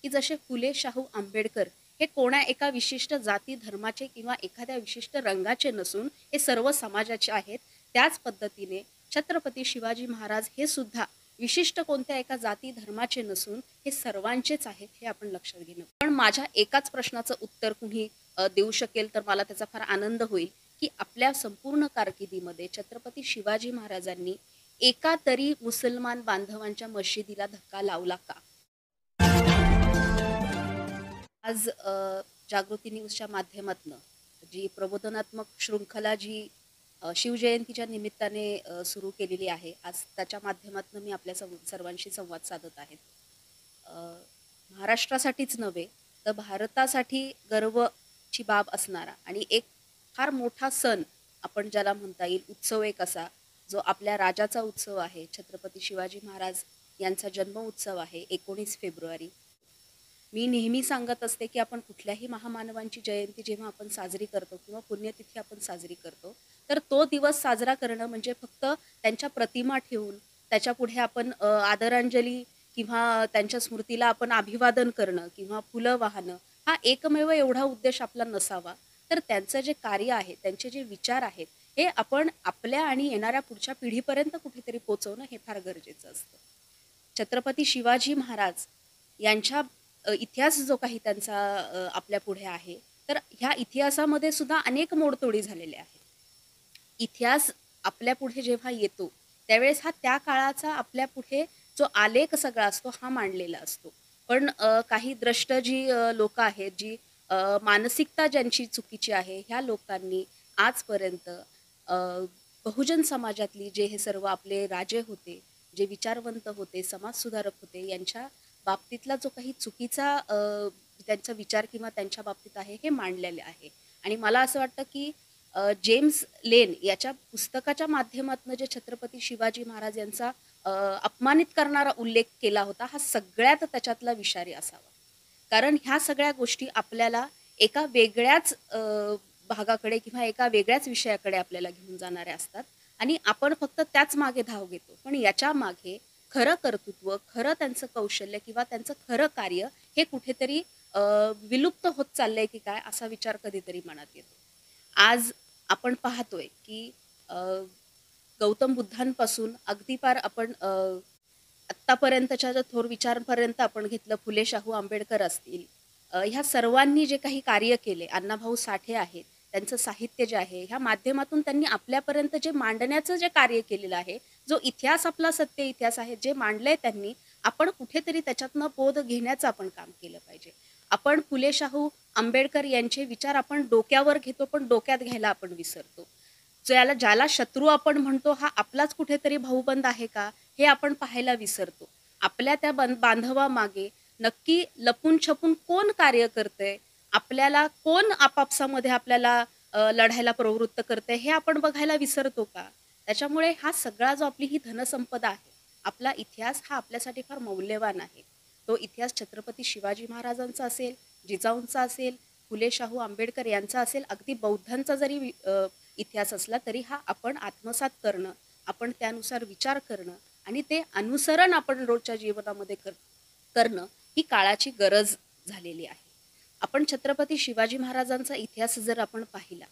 की जसे फुले, शाहू, आंबेडकर हे कोणा एका विशिष्ट जाती, धर्माचे किंवा एखाद्या विशिष्ट रंगाचे नसून हे सर्व समाजाचे आहेत. त्याच पद्धतीने छत्रपती शिवाजी महाराज हे सुद्धा विशिष्ट कोणत्या एका जाती, धर्माचे नसून हे सर्वांचेच आहेत, हे आपण लक्षात घेणं. पण माझ्या एकाच प्रश्नाचं उत्तर कुणी देऊ शकेल तर मला त्याचा फार आनंद होईल, की आपल्या संपूर्ण कारकिर्दीमध्ये छत्रपती शिवाजी महाराजांनी एका तरी मुसलमान बांधवांच्या मशिदीला धक्का लावला का? आज जागृती न्यूजच्या माध्यमातनं जी प्रबोधनात्मक शृंखला जी शिवजयंतीच्या निमित्ताने सुरू केलेली आहे. आज त्याच्या माध्यमातून मी आपल्या सर्वांशी संवाद साधत आहे. अ, महाराष्ट्रासाठीच नव्हे, तर भारतासाठी गर्वची बाब असणारा आणि एक फार मोठा सण आपण ज्याला म्हणता येईल, उत्सव एक असा, जो आपल्या राजाचा उत्सव आहे. छत्रपती शिवाजी महाराज यांचा जन्म उत्सव आहे 19 फेब्रुवारी. मी नेहमी सांगत असते, की आपण कुठल्याही महामानवांची जयंती जेव्हा आपण साजरी करतो किंवा पुण्यतिथी आपण साजरी करतो, तर तो दिवस साजरा करणं म्हणजे फक्त त्यांच्या प्रतिमा ठेवून त्याच्यापुढे आपण आदरांजली किंवा त्यांच्या स्मृतीला आपण अभिवादन करणं किंवा फुलं वाहणं, हा एकमेव एवढा उद्देश आपला नसावा. तर त्यांचं जे कार्य आहे, त्यांचे जे विचार आहेत, हे आपण आपल्या आणि येणाऱ्या पुढच्या पिढीपर्यंत कुठेतरी पोहोचवणं हे फार गरजेचं असतं. छत्रपती शिवाजी महाराज यांच्या इतिहास जो काही त्यांचा आपल्या पुढे आहे, तर ह्या इतिहासामध्ये सुद्धा अनेक मोडतोडी झालेल्या आहेत. इतिहास आपल्यापुढे जेव्हा येतो, त्यावेळेस हा त्या काळाचा आपल्यापुढे जो आलेख सगळा असतो, हा मांडलेला असतो. पण काही द्रष्ट जी लोकं आहेत, जी मानसिकता ज्यांची चुकीची आहे, ह्या लोकांनी आजपर्यंत बहुजन समाजातली जे हे सर्व आपले राजे होते, जे विचारवंत होते, समाजसुधारक होते, यांच्या बाबतीतला जो काही चुकीचा त्यांचा विचार किंवा त्यांच्या बाबतीत आहे, हे मांडलेले आहे. आणि मला असं वाटतं, की जेम्स लेन याच्या पुस्तकाच्या माध्यमातून जे छत्रपती शिवाजी महाराज यांचा अपमानित करणारा उल्लेख केला होता, हा सगळ्यात त्याच्यातला विषारी असावा. कारण ह्या सगळ्या गोष्टी आपल्याला एका वेगळ्याच भागाकडे किंवा एका वेगळ्याच विषयाकडे आपल्याला घेऊन जाणाऱ्या असतात आणि आपण फक्त त्याच मागे धाव घेतो. पण याच्या मागे खरं कर्तृत्व, खरं त्यांचं कौशल्य किंवा त्यांचं खरं कार्य हे कुठेतरी विलुप्त होत चाललंय की काय असा विचार कधीतरी मनात येतो. आज आपण पाहतोय की गौतम बुद्धांपासून अगदी पार आपण आत्तापर्यंतच्या ज्या थोर विचारांपर्यंत आपण घेतलं, फुले, शाहू, आंबेडकर असतील, ह्या सर्वांनी जे काही कार्य केले, अण्णाभाऊ साठे आहेत, त्यांचं साहित्य जे आहे, ह्या माध्यमातून त्यांनी आपल्यापर्यंत जे मांडण्याचं जे कार्य केलेलं आहे, जो इतिहास आपला सत्य इतिहास आहे, जे मांडलंय त्यांनी, आपण कुठेतरी त्याच्यातनं बोध घेण्याचं आपण काम केलं पाहिजे. आपण फुले, शाहू, आंबेडकर यांचे विचार आपण डोक्यावर घेतो, पण डोक्यात घ्यायला आपण विसरतो. ज्याला शत्रू आपण म्हणतो, हा आपलाच कुठेतरी भाऊबंद आहे का? हे आपण पाहायला विसरतो. आपल्या त्या बांधवामागे नक्की लपून-छपून कोण कार्य करतंय? आपल्याला कोण आपापसामध्ये आपल्याला लढायला प्रवृत्त करतंय, हे आपण बघायला विसरतो का? त्याच्यामुळे हा सगळा जो आपली ही धनसंपदा आहे, आपला इतिहास हा आपल्यासाठी फार मौल्यवान आहे. तो इतिहास छत्रपती शिवाजी महाराजांचा असेल, जिजाऊंचा असेल, फुले, शाहू, आंबेडकर यांचा असेल, अगदी बौद्धांचा जरी इतिहास असला तरी हा आपण आत्मसात करणं, आपण त्यानुसार विचार करणं आणि ते अनुसरण आपण रोजच्या जीवनामध्ये करणं ही काळाची गरज झालेली आहे. आपण छत्रपती शिवाजी महाराजांचा इतिहास जर आपण पाहिला,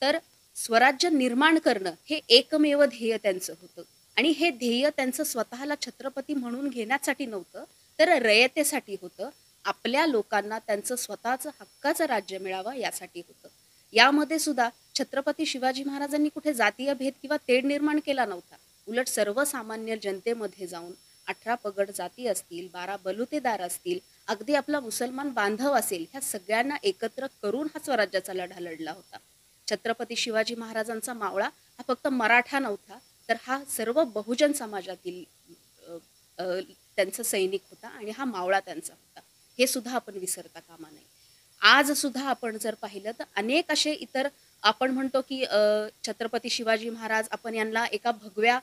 तर स्वराज्य निर्माण करणं हे एकमेव ध्येय त्यांचं होतं आणि हे ध्येय त्यांचं स्वतःला छत्रपती म्हणून घेण्यासाठी नव्हतं, तर रयतेसाठी होतं. आपल्या लोकांना त्यांचं स्वतःचं हक्काचं राज्य मिळावं यासाठी होतं. यामध्ये सुद्धा छत्रपती शिवाजी महाराजांनी कुठे जातीय भेद किंवा तेढ निर्माण केला नव्हता. उलट सर्वसामान्य जनतेमध्ये जाऊन 18 पगड जाती असतील, 12 बलुतेदार असतील, अगदी आपला मुसलमान बांधव असेल, ह्या सगळ्यांना एकत्र करून हा स्वराज्याचा लढा लढला होता. छत्रपती शिवाजी महाराजांचा मावळा हा फक्त मराठा नव्हता, तर हा सर्व बहुजन समाजातील अ, अ, त्यांचा सैनिक होता आणि हा मावळा त्यांचा होता. हे सुद्धा आपण विसरता कामा नये. आज सुद्धा आपण जर पाहिलं तर अनेक असे इतर आपण म्हणतो की छत्रपती शिवाजी महाराज आपण यांना एका भगव्या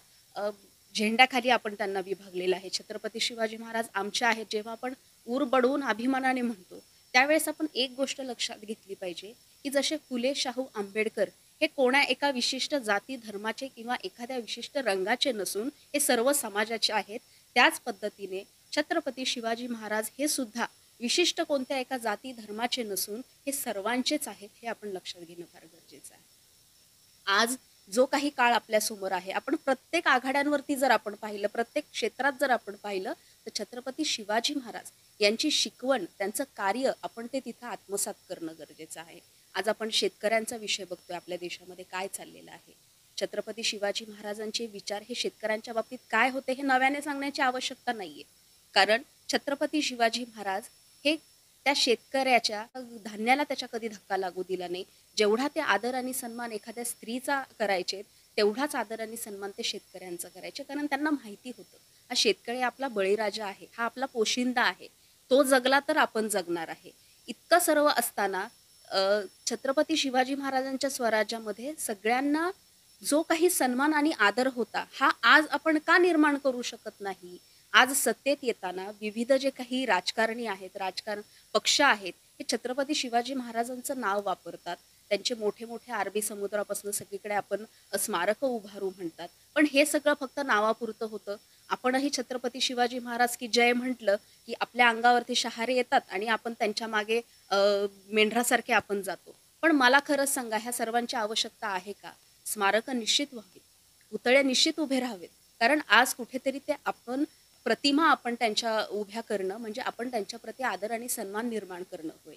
झेंड्याखाली आपण त्यांना विभागलेलं आहे. छत्रपती शिवाजी महाराज आमचे आहेत जेव्हा आपण ऊर बडवून अभिमानाने म्हणतो, त्यावेळेस आपण एक गोष्ट लक्षात घेतली पाहिजे, की जसे फुले, शाहू, आंबेडकर हे कोणा एका विशिष्ट जाती, धर्माचे किंवा एखाद्या विशिष्ट रंगाचे नसून हे सर्व समाजाचे आहेत. त्याच पद्धतीने छत्रपती शिवाजी महाराज हे सुद्धा विशिष्ट कोणत्या एका जाती धर्माचे नसून हे सर्वांचेच आहेत, हे आपण लक्षात घेणं फार गरजेचं आहे. आज जो काही काळ आपल्यासमोर आहे, आपण प्रत्येक आघाड्यांवरती जर आपण पाहिलं, प्रत्येक क्षेत्रात जर आपण पाहिलं, तर छत्रपती शिवाजी महाराज यांची शिकवण, त्यांचं कार्य आपण ते तिथं आत्मसात करणं गरजेचं आहे. आज आपण शेतकऱ्यांचा विषय बघतोय, आपल्या देशामध्ये काय चाललेलं आहे. छत्रपती शिवाजी महाराजांचे विचार हे शेतकऱ्यांच्या बाबतीत काय होते हे नव्याने सांगण्याची आवश्यकता नाहीये. कारण छत्रपती शिवाजी महाराज हे त्या शेतकऱ्याच्या धान्याला त्याच्या कधी धक्का लागू दिला नाही. जेवढा ते आदर आणि सन्मान एखाद्या स्त्रीचा करायचे, तेवढाच आदर आणि सन्मान ते शेतकऱ्यांचा करायचे. कारण त्यांना माहिती होतं, हा शेतकरी आपला बळीराजा आहे, हा आपला पोशिंदा आहे. तो जगला तर आपण जगणार आहे. इतकं सर्व असताना छत्रपती शिवाजी महाराजांच्या स्वराज्यामध्ये सगळ्यांना जो काही सन्मान आणि आदर होता, हा आज आपण का निर्माण करू शकत नाही? आज सत्तेत येताना विविध जे काही राजकारणी आहेत, पक्ष आहेत, हे छत्रपती शिवाजी महाराजांचं नाव वापरतात. त्यांचे मोठे-मोठे अरबी समुद्रापासून सगळीकडे आपण स्मारकं उभारू म्हणतात. पण हे सगळं फक्त नावापुरतं होतं. आपणही छत्रपती शिवाजी महाराज की जय म्हटलं, की आपल्या अंगावरती शहारे येतात आणि आपण त्यांच्या मागे मेंढरासारखे आपण जातो. पण मला खरंच सांगा, ह्या सर्वांची आवश्यकता आहे का? स्मारकं निश्चित व्हावीत, पुतळे निश्चित उभे राहावेत. कारण आज कुठेतरी ते आपण प्रतिमा आपण त्यांच्या उभ्या करणं म्हणजे आपण त्यांच्याप्रती आदर आणि सन्मान निर्माण करणं होय.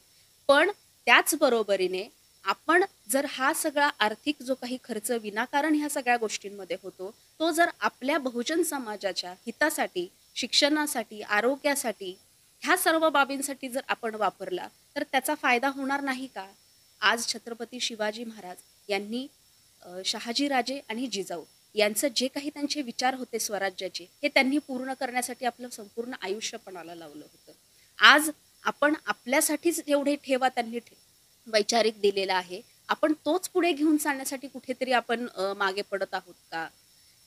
पण त्याच बरोबरीने आपण जर हा सगळा आर्थिक जो काही खर्च विनाकारण ह्या सगळ्या गोष्टींमध्ये होतो, तो जर आपल्या बहुजन समाजाच्या हितासाठी, शिक्षणासाठी, आरोग्यासाठी, ह्या सर्व बाबींसाठी जर आपण वापरला, तर त्याचा फायदा होणार नाही का? आज छत्रपती शिवाजी महाराज यांनी शहाजीराजे आणि जिजाऊ यांचं जे काही त्यांचे विचार होते स्वराज्याचे, हे त्यांनी पूर्ण करण्यासाठी आपलं संपूर्ण आयुष्य पणाला लावलं होतं. आज आपण आपल्यासाठीच एवढे ठेवा त्यांनी वैचारिक दिलेला आहे. आपण तोच पुढे घेऊन चालण्यासाठी कुठेतरी आपण मागे पडत आहोत का?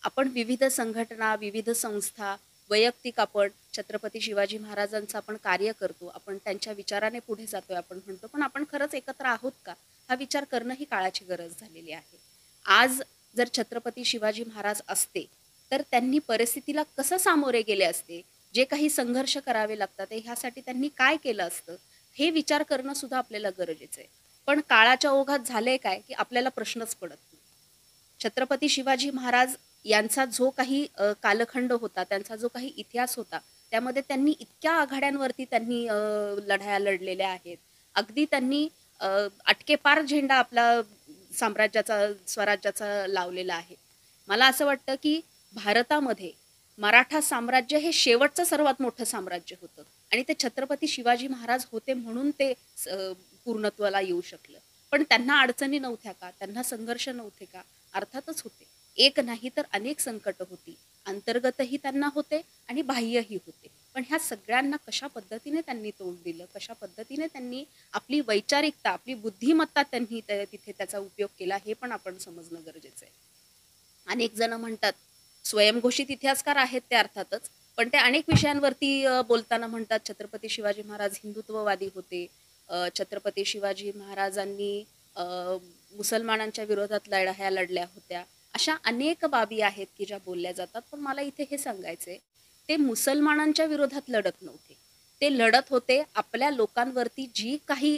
आपण विविध संघटना, विविध संस्था, वैयक्तिक आपण छत्रपती शिवाजी महाराजांचं आपण कार्य करतो. आपण त्यांच्या विचाराने पुढे जातोय आपण म्हणतो. पण आपण खरंच एकत्र आहोत का? हा विचार करणं ही काळाची गरज झालेली आहे. आज जर छत्रपती शिवाजी महाराज असते, तर त्यांनी परिस्थितीला कसं सामोरे गेले असते? जे काही संघर्ष करावे लागतात, ह्यासाठी त्यांनी काय केलं असतं? हे विचार करणं सुद्धा आपल्याला गरजेचं आहे. पण काळाच्या ओघात झालंय काय, की आपल्याला प्रश्नच पडत नाही. छत्रपती शिवाजी महाराज यांचा जो काही कालखंड होता, त्यांचा जो काही इतिहास होता, त्यामध्ये त्यांनी इतक्या आघाड्यांवरती त्यांनी लढाया लढलेल्या आहेत. अगदी त्यांनी अटकेपार झेंडा आपला साम्राज्याचा, स्वराज्याचा लावलेला आहे. मला असं वाटतं, की भारतामध्ये मराठा साम्राज्य हे शेवटचं सर्वात मोठं साम्राज्य होतं आणि ते छत्रपती शिवाजी महाराज होते म्हणून ते पूर्णत्वाला येऊ शकलं. पण त्यांना अडचणी नव्हत्या का? त्यांना संघर्ष नव्हते का? अर्थातच होते. एक नाही तर अनेक संकट होती. अंतर्गतही त्यांना होते आणि बाह्यही होते. पण ह्या सगळ्यांना कशा पद्धतीने त्यांनी तोंड दिलं, कशा पद्धतीने त्यांनी आपली वैचारिकता, आपली बुद्धिमत्ता त्यांनी तिथे त्याचा उपयोग केला, हे पण आपण समजणं गरजेचं आहे. अनेक जण म्हणतात, स्वयंघोषित इतिहासकार आहेत ते अर्थातच, पण ते अनेक विषयांवरती बोलताना म्हणतात, छत्रपती शिवाजी महाराज हिंदुत्ववादी होते. छत्रपती शिवाजी महाराजांनी मुसलमानांच्या विरोधात लढाया लढल्या होत्या. अशा अनेक बाबी आहेत की ज्या बोलल्या जातात. पण मला इथे हे सांगायचंय, ते मुसलमानांच्या विरोधात लढत नव्हते. ते लढत होते आपल्या लोकांवरती जी काही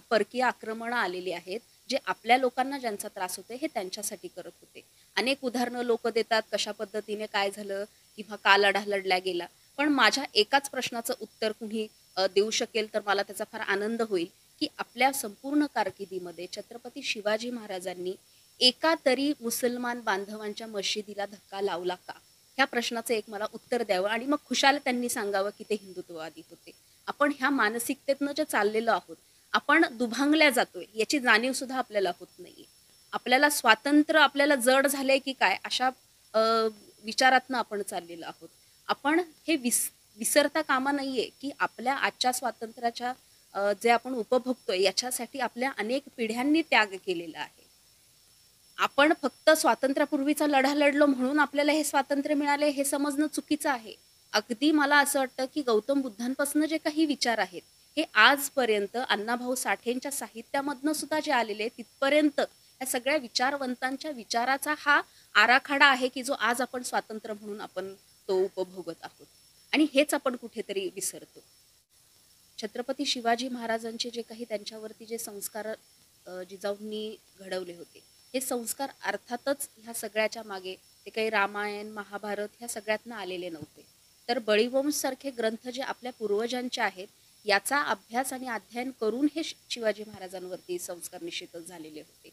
परकीय आक्रमणं आलेली आहेत, जे आपल्या लोकांना ज्यांचा त्रास होतोय, हे त्यांच्यासाठी करत होते. अनेक उदाहरणं लोकं देतात, कशा पद्धतीने काय झालं किंवा का लढा लढला गेला. पण माझ्या एकाच प्रश्नाचं उत्तर कुणी देऊ शकेल तर मला त्याचा फार आनंद होईल, की आपल्या संपूर्ण कारकिर्दीमध्ये छत्रपती शिवाजी महाराजांनी एका तरी मुसलमान बांधवांच्या मशिदीला धक्का लावला का? ह्या प्रश्नाचं एक मला उत्तर द्यावं आणि मग खुशाल त्यांनी सांगावं, की ते हिंदुत्ववादी होते. आपण ह्या मानसिकतेतनं जे चाललेलो आहोत, आपण दुभांगल्या जातोय याची जाणीव सुद्धा आपल्याला होत नाहीये. आपल्याला स्वातंत्र्य आपल्याला जड झालंय की काय अशा अ, विचारातनं आपण चाललेलो आहोत. आपण हे विसरता कामा नाहीये, की आपल्या आजच्या स्वातंत्र्याच्या जे आपण उपभोगतोय याच्यासाठी आपल्या अनेक पिढ्यांनी त्याग केलेला आहे. आपण फक्त स्वातंत्र्यापूर्वीचा लढा लढलो म्हणून आपल्याला हे स्वातंत्र्य मिळाले हे समजणं चुकीचं आहे. अगदी मला असं वाटतं, की गौतम बुद्धांपासून जे काही विचार आहेत, हे आजपर्यंत अण्णाभाऊ साठेंच्या साहित्यामधनं सुद्धा जे आलेले आहेत, तिथपर्यंत या सगळ्या विचारवंतांच्या विचाराचा हा आराखडा आहे, की जो आज आपण स्वातंत्र्य म्हणून आपण तो उपभोगत आहोत. आणि हेच आपण कुठेतरी विसरतो. छत्रपती शिवाजी महाराजांचे जे काही त्यांच्यावरती जे संस्कार जिजाऊंनी घडवले होते, हे संस्कार अर्थातच ह्या सगळ्याच्या मागे ते काही रामायण, महाभारत ह्या सगळ्यातनं आलेले नव्हते. तर बळीवंशसारखे ग्रंथ जे आपल्या पूर्वजांचे आहेत, याचा अभ्यास आणि अध्ययन करून हे शिवाजी महाराजांवरती संस्कार निश्चितच झालेले होते.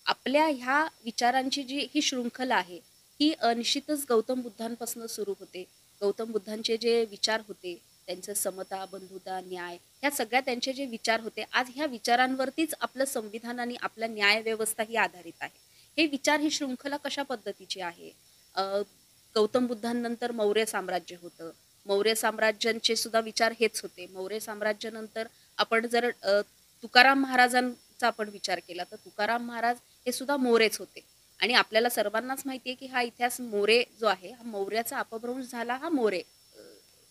आपल्या ह्या विचारांची जी ही शृंखला आहे, ही निश्चितच गौतम बुद्धांपासून सुरू होते. गौतम बुद्धांचे जे विचार होते, त्यांचं समता, बंधुता, न्याय ह्या सगळ्या त्यांचे जे विचार होते, आज ह्या विचारांवरतीच आपलं संविधान आणि आपला न्यायव्यवस्था ही आधारित आहे. हे विचार, ही शृंखला कशा पद्धतीची आहे? अ, गौतम बुद्धांनंतर मौर्य साम्राज्य होतं. मौर्य साम्राज्यांचे सुद्धा विचार हेच होते. मौर्य साम्राज्यानंतर आपण जर तुकाराम महाराजांचा आपण विचार केला, तर तुकाराम महाराज हे सुद्धा मोरेच होते. आणि आपल्याला सर्वांनाच माहिती आहे, की हा इतिहास मोरे जो आहे, हा मौर्याचा अपभ्रंश झाला, हा मोरे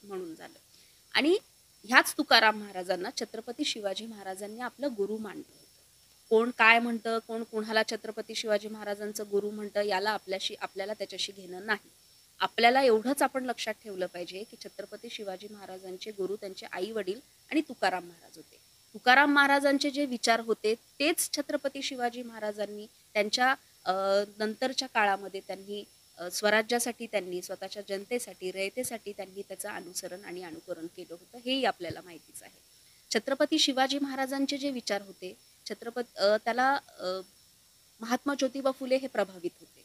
म्हणून झालं. आणि ह्याच तुकाराम महाराजांना छत्रपती शिवाजी महाराजांनी आपलं गुरु मानलं होतं. कोण काय म्हणतं, कोण कुणाला छत्रपती शिवाजी महाराजांचं गुरु म्हणतं, याला आपल्याला त्याच्याशी घेणं नाही. आपल्याला एवढंच आपण लक्षात ठेवलं पाहिजे, की छत्रपती शिवाजी महाराजांचे गुरु त्यांचे आई वडील आणि तुकाराम महाराज होते. तुकाराम महाराजांचे जे विचार होते, तेच छत्रपती शिवाजी महाराजांनी त्यांच्या नंतरच्या काळामध्ये त्यांनी स्वराज्यासाठी, त्यांनी स्वतःच्या जनतेसाठी, रयतेसाठी त्यांनी त्याचं अनुसरण आणि अनुकरण केलं होतं, हेही आपल्याला माहितीच आहे. छत्रपती शिवाजी महाराजांचे जे विचार होते, त्याला महात्मा ज्योतिबा फुले हे प्रभावित होते.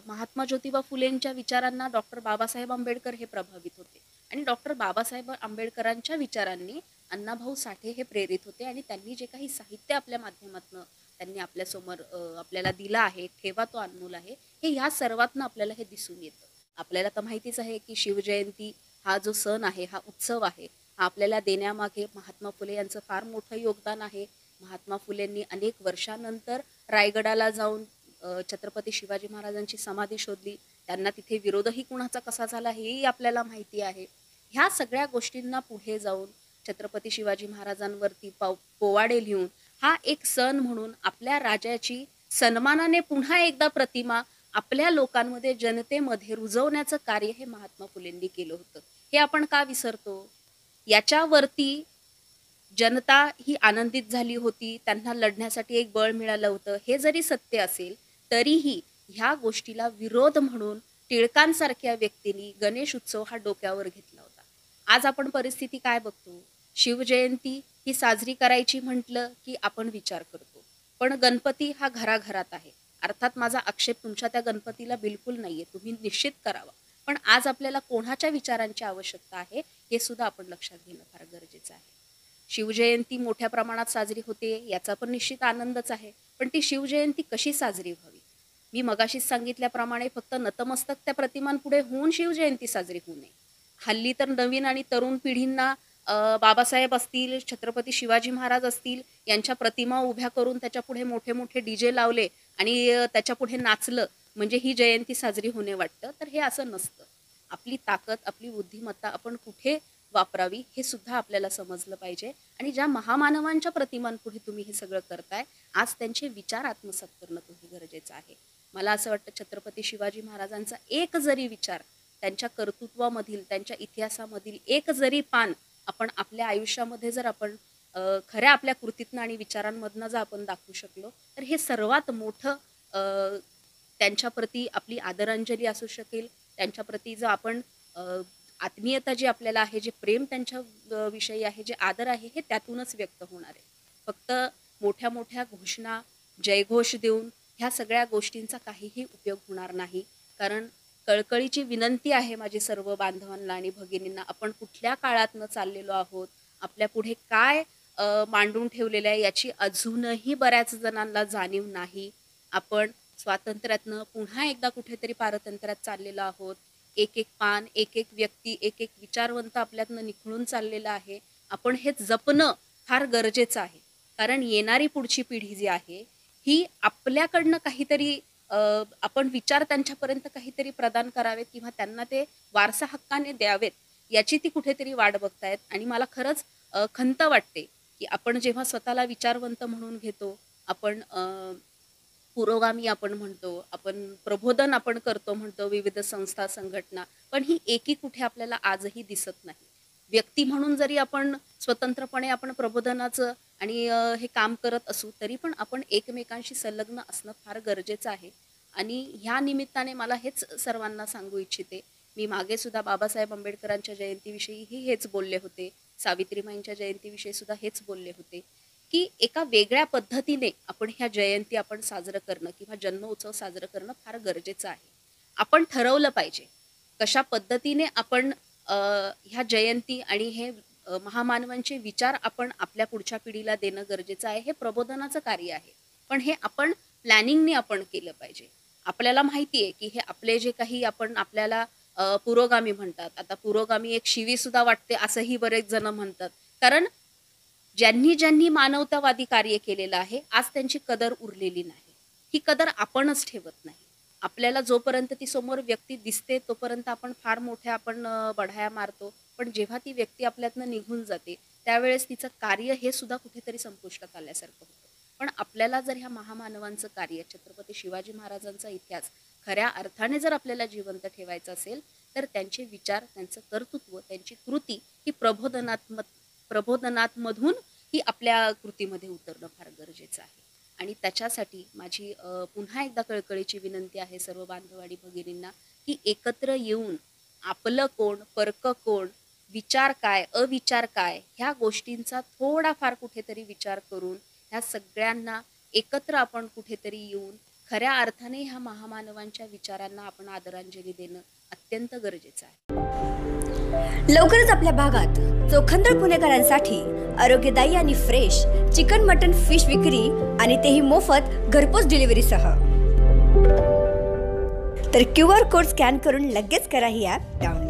महात्मा ज्योतिबा फुलेंच्या विचारांना डॉक्टर बाबासाहेब आंबेडकर हे प्रभावित होते. आणि डॉक्टर बाबासाहेब आंबेडकरांच्या विचारांनी अण्णाभाऊ साठे हे प्रेरित होते. आणि त्यांनी जे काही साहित्य आपल्या माध्यमातून त्यांनी आपल्यासमोर आपल्याला दिला आहे, ठेवा तो अनमोल आहे, हे ह्या सर्वातनं आपल्याला हे दिसून येतं. आपल्याला तर माहितीच आहे, की शिवजयंती हा जो सण आहे, हा उत्सव आहे, हा आपल्याला देण्यामागे महात्मा फुले यांचं फार मोठं योगदान आहे. महात्मा फुलेंनी अनेक वर्षानंतर रायगडाला जाऊन छत्रपती शिवाजी महाराजांची समाधी शोधली. त्यांना तिथे विरोधही कुणाचा कसा झाला, हेही आपल्याला माहिती आहे. ह्या सगळ्या गोष्टींना पुढे जाऊन छत्रपती शिवाजी महाराजांवरती पोवाडे लिहून हा एक सण म्हणून आपल्या राजाची सन्मानाने पुन्हा एकदा प्रतिमा आपल्या लोकांमध्ये, जनतेमध्ये रुजवण्याचं कार्य हे महात्मा फुलेंनी केलं होतं. हे आपण का विसरतो? याच्यावरती जनता ही आनंदित झाली होती, त्यांना लढण्यासाठी एक बळ मिळालं होतं. हे जरी सत्य असेल, तरीही ह्या गोष्टीला विरोध म्हणून टिळकांसारख्या व्यक्तींनी गणेश उत्सव हा डोक्यावर घेतला होता. आज आपण परिस्थिती काय बघतो? शिवजयंती ही साजरी करायची म्हटलं, की आपण विचार करतो. पण गणपती हा घराघरात आहे. अर्थात माझा आक्षेप तुमच्या त्या गणपतीला बिलकुल नाहीये. तुम्ही निश्चित करावा. पण आज आपल्याला कोणाच्या विचारांची आवश्यकता आहे, हे सुद्धा आपण लक्षात घेणं फार गरजेचं आहे. शिवजयंती मोठ्या प्रमाणात साजरी होते, याचा पण निश्चित आनंदच आहे. पण ती शिवजयंती कशी साजरी व्हावी? मी मगाशीच सांगितल्याप्रमाणे फक्त नतमस्तक त्या प्रतिमांपुढे होऊन शिवजयंती साजरी होऊ नये. हल्ली तर नवीन आणि तरुण पिढींना बाबासाहेब असतील, छत्रपती शिवाजी महाराज असतील, यांच्या प्रतिमा उभ्या करून त्याच्यापुढे मोठे मोठे डीजे लावले आणि त्याच्यापुढे नाचलं म्हणजे ही जयंती साजरी होणे वाटतं. तर हे असं नसतं. आपली ताकद, आपली बुद्धिमत्ता आपण कुठे वापरावी हे सुद्धा आपल्याला समजलं पाहिजे. आणि ज्या महामानवांच्या प्रतिमांपुढे तुम्ही हे सगळं करताय, आज त्यांचे विचार आत्मसात करणं तुम्ही गरजेचं आहे. मला असं वाटतं, छत्रपती शिवाजी महाराजांचा एक जरी विचार, त्यांच्या कर्तृत्वामधील, त्यांच्या इतिहासामधील एक जरी पान आपण आपल्या आयुष्यामध्ये जर आपण खऱ्या आपल्या कृतीतनं आणि विचारांमधनं जर आपण दाखवू शकलो, तर हे सर्वात मोठं त्यांच्याप्रती आपली आदरांजली असू शकेल. त्यांच्याप्रती जर आपण आत्मीयता जी आपल्याला आहे, जे प्रेम त्यांच्या विषयी आहे, जे आदर आहे, हे त्यातूनच व्यक्त होणार आहे. फक्त मोठ्या मोठ्या घोषणा, जयघोष देऊन ह्या सगळ्या गोष्टींचा काहीही उपयोग होणार नाही. कारण कळकळीची विनंती आहे माझी सर्व बांधवांना आणि भगिनींना, आपण कुठल्या काळातनं चाललेलो आहोत, आपल्या पुढे काय मांडून ठेवलेलं आहे, याची अजूनही बऱ्याच जणांना जाणीव नाही. आपण स्वातंत्र्यातनं पुन्हा एकदा कुठेतरी पारतंत्र्यात चाललेलो आहोत. एक एक पान, एक एक व्यक्ती, एक एक विचारवंत आपल्यातनं निखळून चाललेलं आहे. आपण हे जपणं फार गरजेचं आहे. कारण येणारी पुढची पिढी जी आहे, ही आपल्याकडनं काहीतरी आपण विचार त्यांच्यापर्यंत काहीतरी प्रदान करावेत किंवा त्यांना ते वारसा हक्काने द्यावेत, याची ती कुठेतरी वाट बघतायत. आणि मला खरंच खंत वाटते, की आपण जेव्हा स्वतःला विचारवंत म्हणून घेतो, आपण पुरोगामी आपण म्हणतो, आपण प्रबोधन आपण करतो म्हणतो, विविध संस्था, संघटना, पण ही एकी कुठे आपल्याला आजही दिसत नाही. व्यक्ती म्हणून जरी आपण स्वतंत्रपणे आपण प्रबोधनाचं आणि हे काम करत असू, तरी पण आपण एकमेकांशी संलग्न असणं फार गरजेचं आहे. आणि ह्या निमित्ताने मला हेच सर्वांना सांगू इच्छिते. मी मागे सुद्धा बाबासाहेब आंबेडकरांच्या जयंतीविषयीही हेच बोलले होते. सावित्रीमाईंच्या जयंतीविषयी सुद्धा हेच बोलले होते, की एका वेगळ्या पद्धतीने आपण ह्या जयंती आपण साजरं करणं किंवा जन्मोत्सव साजरं करणं फार गरजेचं आहे. आपण ठरवलं पाहिजे, कशा पद्धतीने आपण ह्या जयंती आणि हे महामानवांचे विचार आपण आपल्या पुढच्या पिढीला देणं गरजेचं आहे. हे प्रबोधनाचं कार्य आहे. पण हे आपण प्लॅनिंगने आपण केलं पाहिजे. आपल्याला माहिती आहे, की हे आपले जे काही आपण आपल्याला पुरोगामी म्हणतात. आता पुरोगामी एक शिवीसुद्धा वाटते असंही बरेच जण म्हणतात. कारण ज्यांनी ज्यांनी मानवतावादी कार्य केलेलं आहे, आज त्यांची कदर उरलेली नाही. ही कदर आपणच ठेवत नाही. आपल्याला जोपर्यंत ती समोर व्यक्ती दिसते तोपर्यंत आपण फार मोठ्या आपण बढाया मारतो. पण जेव्हा ती व्यक्ती आपल्यातनं निघून जाते, त्यावेळेस तिचं कार्य हे सुद्धा कुठेतरी संपुष्टात आल्यासारखं होतं. पण आपल्याला जर ह्या महामानवांचं कार्य, छत्रपती शिवाजी महाराजांचा इतिहास खऱ्या अर्थाने जर आपल्याला जिवंत ठेवायचं असेल, तर त्यांचे विचार, त्यांचं कर्तृत्व, त्यांची कृती ही प्रबोधनात्मधून ही आपल्या कृतीमध्ये उतरणं फार गरजेचं आहे. आणि त्याच्यासाठी माझी पुन्हा एकदा कळकळीची विनंती आहे सर्व बांधव आणि भगिनींना, की एकत्र येऊन आपलं कोण, परक कोण, विचार काय, अविचार काय, ह्या गोष्टींचा थोडाफार कुठेतरी विचार करून ह्या सगळ्यांना एकत्र आपण कुठेतरी येऊन खऱ्या अर्थाने ह्या महामानवांच्या विचारांना आपण आदरांजली देणं अत्यंत गरजेचं आहे. लवकरच आपल्या भागात चोखंदळ पुणेकरांसाठी आरोग्यदायी आणि फ्रेश चिकन, मटन, फिश विक्री आणि तेही मोफत घरपोच डिलिव्हरीसह. तर QR कोड स्कॅन करून लगेच करा ही ॲप डाउनलोड.